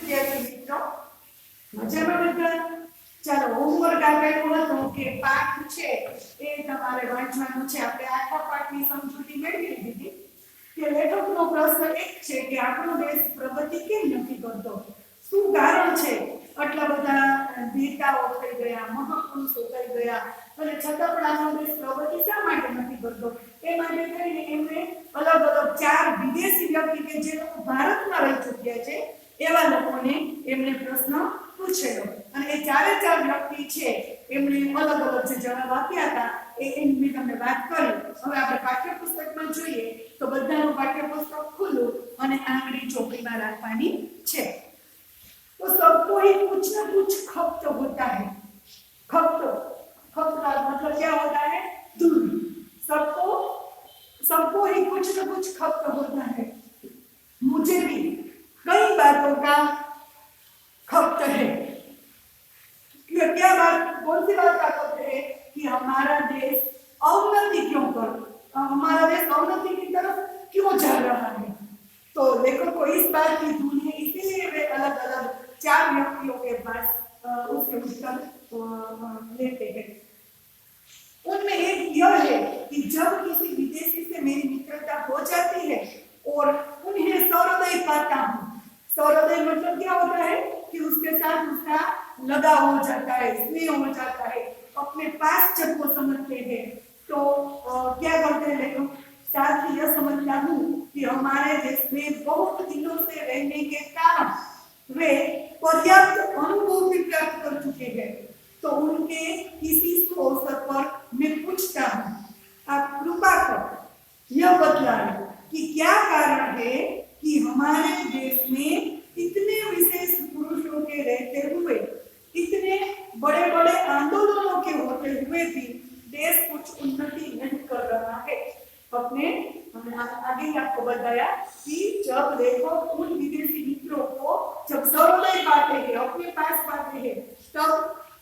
વિદ્યાર્થી મિત્રો મજામાં બધા? ચાલો હોમવર્ક આપેલું હતું કે પાઠ છે એ તમારે વાંચવાનું છે. આપણે આખા પાઠની સમજૂતી મેળવી લીધી કે લેખકનો પ્રશ્ન એક છે કે આપણો દેશ પ્રગતિ કેમ નથી કરતો, શું કારણ છે? આટલા બધા નેતાઓ થઈ ગયા, મહાપુરુષો થઈ ગયા અને છતાં પણ આપણો દેશ પ્રગતિ શા માટે નથી કરતો? એ માટે થઈને એમણે અલગ અલગ 4 વિદેશી વ્યક્તિ કે જે લોકો ભારતમાં રહી ચૂક્યા છે એવા લોકોને એમણે પ્રશ્ન પૂછેલો અને એ 4 વ્યક્તિ છે એમણે અલગ અલગ જે જવાબ આપ્યા હતા એની મેં તમને વાત કરી. હવે આપણે પાઠ્યપુસ્તકમાં જોઈએ તો બધાનું પાઠ્યપુસ્તક ખુલ્લું અને આંગળી ચોકડીમાં રાખવાની છે. तो सबको ही कुछ ना कुछ खप्त होता है. खप्त का मतलब क्या होता है? दूरी. सबको ही कुछ ना कुछ खप्त होता है. मुझे भी कई बातों का खप्त है. क्या बात, कौन सी बात का खप्त है? कि हमारा देश अवनति क्यों कर, हमारा देश अवनति की तरफ क्यों जा रहा है. तो लेखक को इस बात की धुन है, इसीलिए वे अलग अलग 4 व्यक्तियों के पास उसके उत्तर लेते हैं. उनमें एक यह है कि जब किसी विदेशी से मेरी मित्रता हो जाती है और उन्हें सौहृदय पाता हूँ. सौहृदय मतलब क्या होता है? कि उसके साथ उसका लगाव हो जाता है, स्नेह हो जाता है, अपने पास जब वो समझते हैं तो क्या करते हैं लेकिन साथ ही यह समझता हूँ कि हमारे देश में बहुत दिनों से रहने के कारण वे पर्याप्त अनुभव भी प्राप्त कर चुके हैं. तो उनके किसी अवसर पर मैं पूछता हूँ, आप कृपा कर यह बतलाएं कि क्या कारण है कि हमारे देश में इतने विशेष पुरुषों के रहते हुए, इतने बड़े बड़े आंदोलनों के होते हुए भी देश कुछ उन्नति नहीं कर रहा है. अपने आगे आपको बताया कि जब लेखक उन विदेशी मित्रों को जब सौहृदय पाते हैं, अपने पास पाते हैं, तब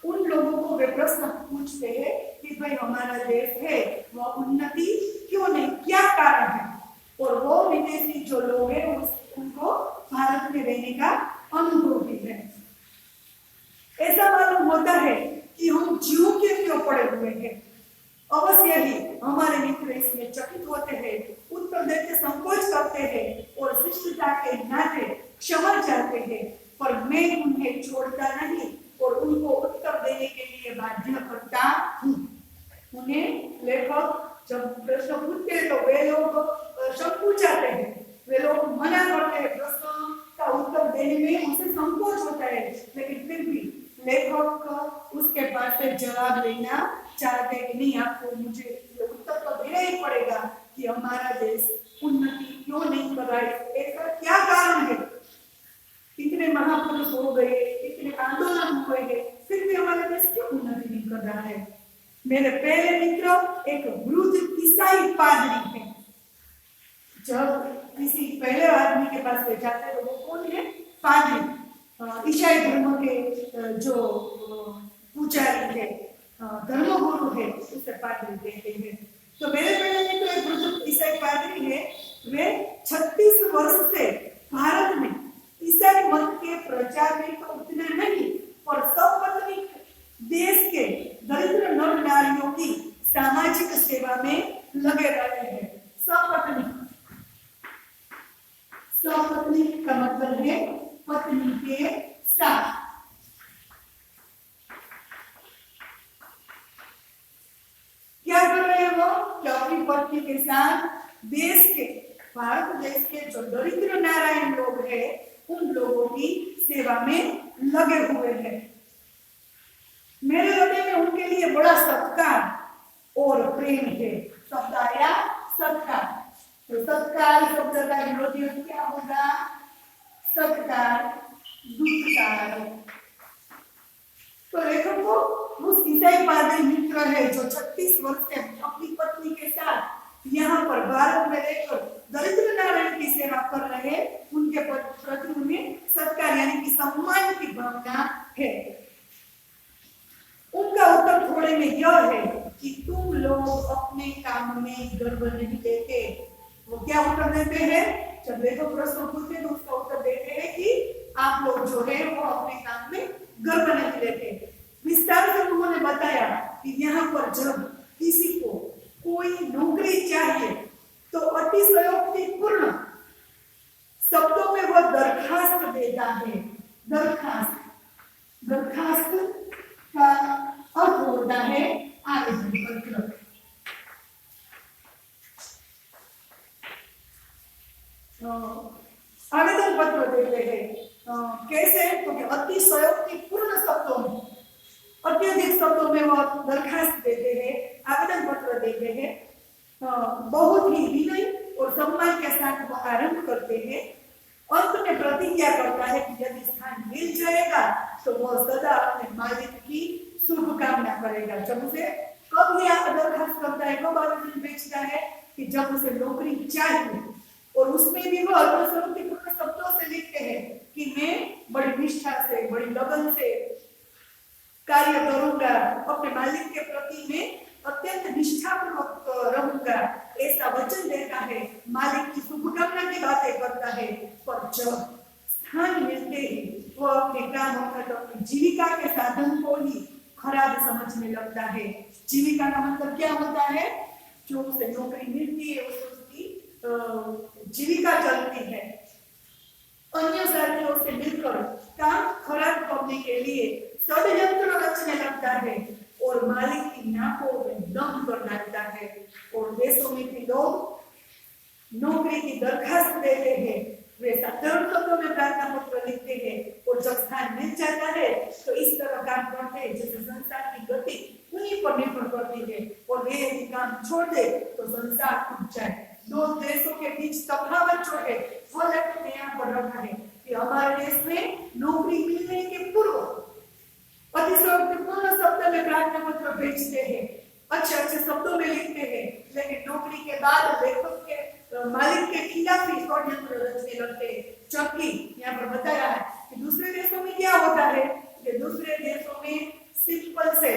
उन लोगों को वे प्रश्न पूछते हैं कि भाई हमारा देश है वह उन्नति क्यों नहीं, क्या कारण है. और वो विदेशी जो लोग हैं उनको भारत में रहने का अनुभव भी है. ऐसा मालूम होता है कि हम जीव के क्यों पड़े हुए हैं. अवश्य ही हमारे मित्र इसमें चकित होते हैं, उत्तर देते संकोच करते हैं और शिष्टता के नाते क्षमा चाहते हैं, पर मैं उन्हें छोड़ता नहीं और उनको उत्तर देने के लिए बाध्य करता हूँ. उन्हें लेखक जब प्रश्न पूछते हैं तो वे लोग संकोचाते हैं, वे लोग मना करते हैं, प्रश्न का उत्तर देने में उनसे संकोच होता है, लेकिन फिर भी लेखक उसके पास से जवाब लेना चाहते कि नहीं, आपको मुझे उत्तर तो देना ही पड़ेगा कि हमारा देश उन्नति क्यों नहीं कर रहा है, इसका क्या कारण है. इतने महापुरुष हो गए, इतने आंदोलन हुए हैं, फिर भी हमारा देश क्यों उन्नति नहीं कर रहा है. मेरे पहले मित्र एक वृद्ध ईसाई पादरी है. जब किसी पहले आदमी के पास ले जाते हैं तो वो कौन है? पादरी. ईसाई धर्म के जो पुजारी है, धर्मगुरु है, उसे पादरी कहते हैं. तो मेरे पहले मित्र एक वृद्ध ईसाई पादरी है. वे 36 वर्ष से भारत में ईसाई मत के प्रचार में तो उतना नहीं, और सपत्नी देश के दरिद्र नर नारियों की सामाजिक सेवा में लगे रहते हैं. सपत्नी का मतलब है पत्नी के साथ. क्या कर रहे हैं वो? कि अपनी पत्नी के साथ देश के, भारत देश के जो दरिद्र नारायण लोग हैं उन लोगों की सेवा में लगे हुए हैं. मेरे हृदय में उनके लिए बड़ा सत्कार और प्रेम है. शब्द आया सत्कार. तो सत्कार शब्द का विरोधी क्या होगा? सत्कार, दुत्कार. तो लेखक को उस ईसाई पादरी मित्र है जो 36 वर्ष से अपनी पत्नी के साथ यहाँ पर भारत में रहकर दरिद्र नारायण की सेवा कर रहे हैं, उनके प्रति उन्हें सत्कार यानी कि सम्मान की भावना है. उनका उत्तर थोड़े में यह है कि तुम लोग अपने काम में गर्व नहीं देते. वो क्या उत्तर देते हैं? जब देखो प्रश्न पूछते तो उसका उत्तर देते हैं कि आप लोग जो है वो अपने काम में गर्व नहीं लेते। विस्तार से उन्होंने बताया कि यहाँ पर जब किसी को कोई नौकरी चाहिए तो अतिशयोक्तिपूर्ण शब्दों में वह दरखास्त देता है। दरखास्त, दरखास्त का अर्थ होता है आवेदन पत्र। आवेदन पत्र देते हैं कैसे, तो अतिशयोक्तिपूर्ण शब्दों में, अत्यधिक शब्दों में वह दरखास्त देते हैं, आवेदन पत्र देते हैं। बहुत ही विनय और सम्मान के साथ वह आरंभ करते हैं। अंत में प्रतिज्ञा करता है कि यदि स्थान मिल जाएगा तो वह सदा अपने मालिक की शुभकामना करेगा। जब उसे कब यह दरखास्त करता है, कब आवेदन भेजता है, कि जब उसे नौकरी चाहिए और उसमें भी वह अतिशयोक्तिपूर्ण शब्दों से लिखते हैं कि मैं बड़ी निष्ठा से, बड़ी लगन से कार्य करूंगा, अपने मालिक के प्रति में अत्यंत निष्ठापूर्वक रहूंगा, ऐसा वचन देता है, मालिक की शुभकामना की बातें करता है। पर जब स्थान मिलते ही वो अपने काम अर्थात अपनी जीविका के साधन को ही खराब समझने लगता है। जीविका का मतलब क्या होता है, जो उसे नौकरी मिलती है उसकी जीविका चलती है। अन्य साथियों से मिलकर काम खराब करने के लिए षड्यंत्र रचने लगता है और मालिक की नाकों में दम कर डालता है। और देशों में भी लोग नौकरी की दरखास्त देते हैं, वे साधारण शब्दों में प्रार्थना पत्र लिखते हैं और जब स्थान मिल जाता है तो इस तरह काम करते हैं जैसे संसार की गति उन्हीं पर निर्भर करती है और वे यदि काम छोड़ दे तो संसार टूट जाए। दो देशों के बीच तफावत जो है वो लेकर के यहाँ पर रखा है कि हमारे देश में नौकरी मिलने के पूर्व अतिशयोक्तिपूर्ण शब्द में प्रार्थना पत्र भेजते हैं, अच्छे अच्छे शब्दों में लिखते हैं, लेकिन नौकरी के बाद लेखक के मालिक के खिलाफ ही षड्यंत्र रचने लगते हैं। जबकि यहाँ पर बताया है कि दूसरे देशों में क्या होता है, कि दूसरे देशों में सिंपल से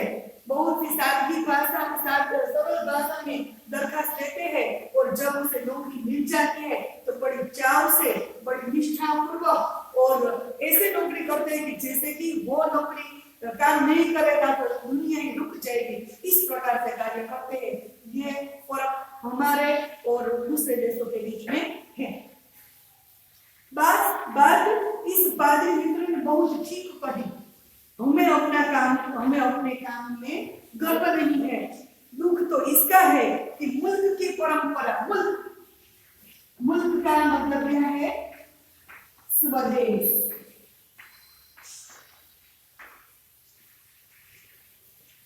बहुत ही सादगी भाषा, सरल भाषा में दरखास्त देते हैं और जब उसे नौकरी मिल जाती है तो बड़ी चाव से, बड़ी निष्ठापूर्वक और ऐसे नौकरी करते हैं कि जैसे कि वो नौकरी काम नहीं करेगा तो दुनिया ही रुक जाएगी। इस प्रकार से कार्य करते हैं। ये फर्क हमारे और दूसरे देशों के बीच में है। बात इस पादरी मित्र ने बहुत ठीक कही, हमें अपने काम में गर्व नहीं है। दुख तो इसका है कि मुल्क की परंपरा, मुल्क का मतलब यह है स्वदेश।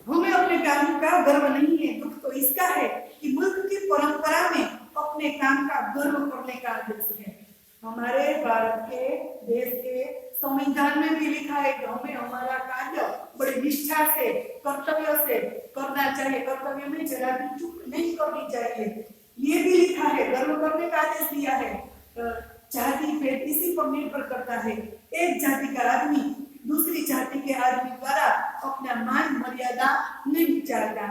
हमें अपने काम का गर्व नहीं है। दुख तो इसका है कि मुल्क की परंपरा में अपने काम का गर्व करने का आदेश है। हमारे भारत के देश के संविधान में भी लिखा है कि हमें हमारा कार्य बड़ी निष्ठा से, कर्तव्य से करना चाहिए, कर्तव्य में जरा भी चूक नहीं करनी चाहिए, ये भी लिखा है। गर्व करने का आदेश दिया है। जाति भेद इसी पर निर्भर करता है। एक जाति का आदमी दूसरी जाति के आदमी द्वारा अपना मान मर्यादा नहीं चाहता,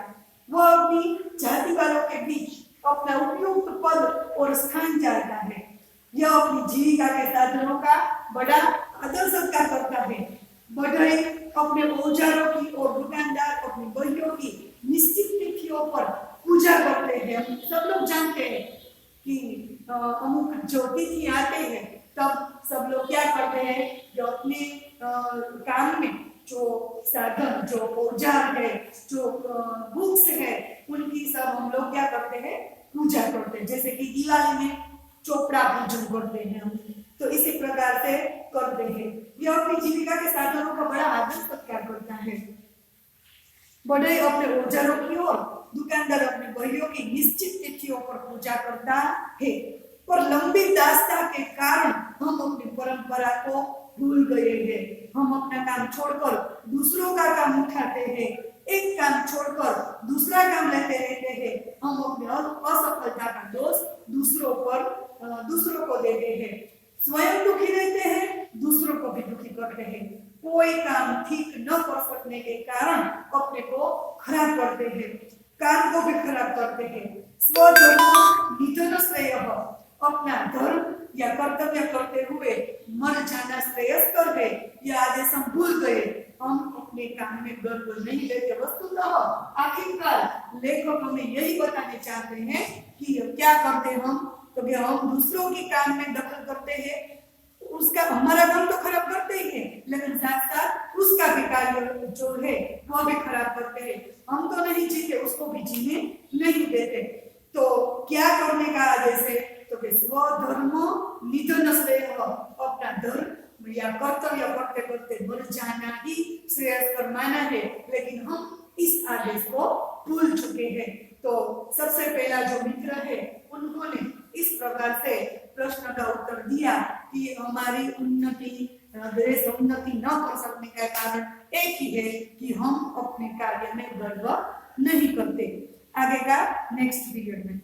वो अपनी जाति वालों के बीच अपना उपयुक्त पद और स्थान चाहता है। यह अपनी जीविका के साधनों का बड़ा आदर सत्कार करता है। बढ़ई अपने औजारों की और दुकानदार अपनी बहियों की निश्चित तिथियों पर पूजा करते हैं। हम सब लोग जानते हैं कि अमुक जो तिथि आते हैं तब सब लोग क्या करते हैं, जो अपने काम में जो साधन, जो औजार है, जो बुक्स है, उनकी सब हम लोग क्या करते हैं, पूजा करते हैं। जैसे कि दिवाली में चोपड़ा पूजन करते हैं हम, तो इसी प्रकार से करते हैं। यह अपनी जीविका के साधनों का बड़ा आदर सत्कार करता है। बढ़ई अपने औजारों की और दुकानदार अपनी बहियों की निश्चित तिथियों पर पूजा करता है। पर लंबी दास्ता के कारण हम अपनी परंपरा को भूल गए हैं। हम अपना काम छोड़कर दूसरों का काम उठाते हैं, एक काम छोड़कर दूसरा काम लेते रहते हैं। हम अपने असफलता का दोष दूसरों को देते हैं, स्वयं दुखी रहते हैं, दूसरों को भी दुखी करते हैं। कोई काम ठीक न कर सकने के कारण अपने को खराब करते हैं, काम को भी खराब करते हैं। स्वधर्म निधन श्रेयः, अपना धर्म या कर्तव्य करते हुए मर जाना श्रेयस्कर है, यह आदेश हम भूल गए। हम अपने काम में गर्व नहीं लेते। वस्तुतः आखिरकार लेखक हमें यही बताने चाहते हैं कि क्या करते हम, तो कि हम दूसरों के काम में दखल करते हैं, उसका हमारा काम तो खराब करते ही है, लेकिन साथ साथ उसका भी कार्य जो है वो भी खराब करते हैं। हम तो नहीं जीते, उसको भी जीने नहीं देते। तो क्या करने का आदेश है, तो कि स्वधर्म निधन श्रेयः, अपना धर्म या कर्तव्य करते करते मर जाना ही श्रेयस्कर माना है, लेकिन हम इस आदेश को भूल चुके हैं। तो सबसे पहला जो मित्र है उन्होंने इस प्रकार से प्रश्न का उत्तर दिया कि हमारी उन्नति, देश उन्नति न कर सकने का कारण एक ही है कि हम अपने कार्य में गर्व नहीं करते। आगे का नेक्स्ट पीरियड में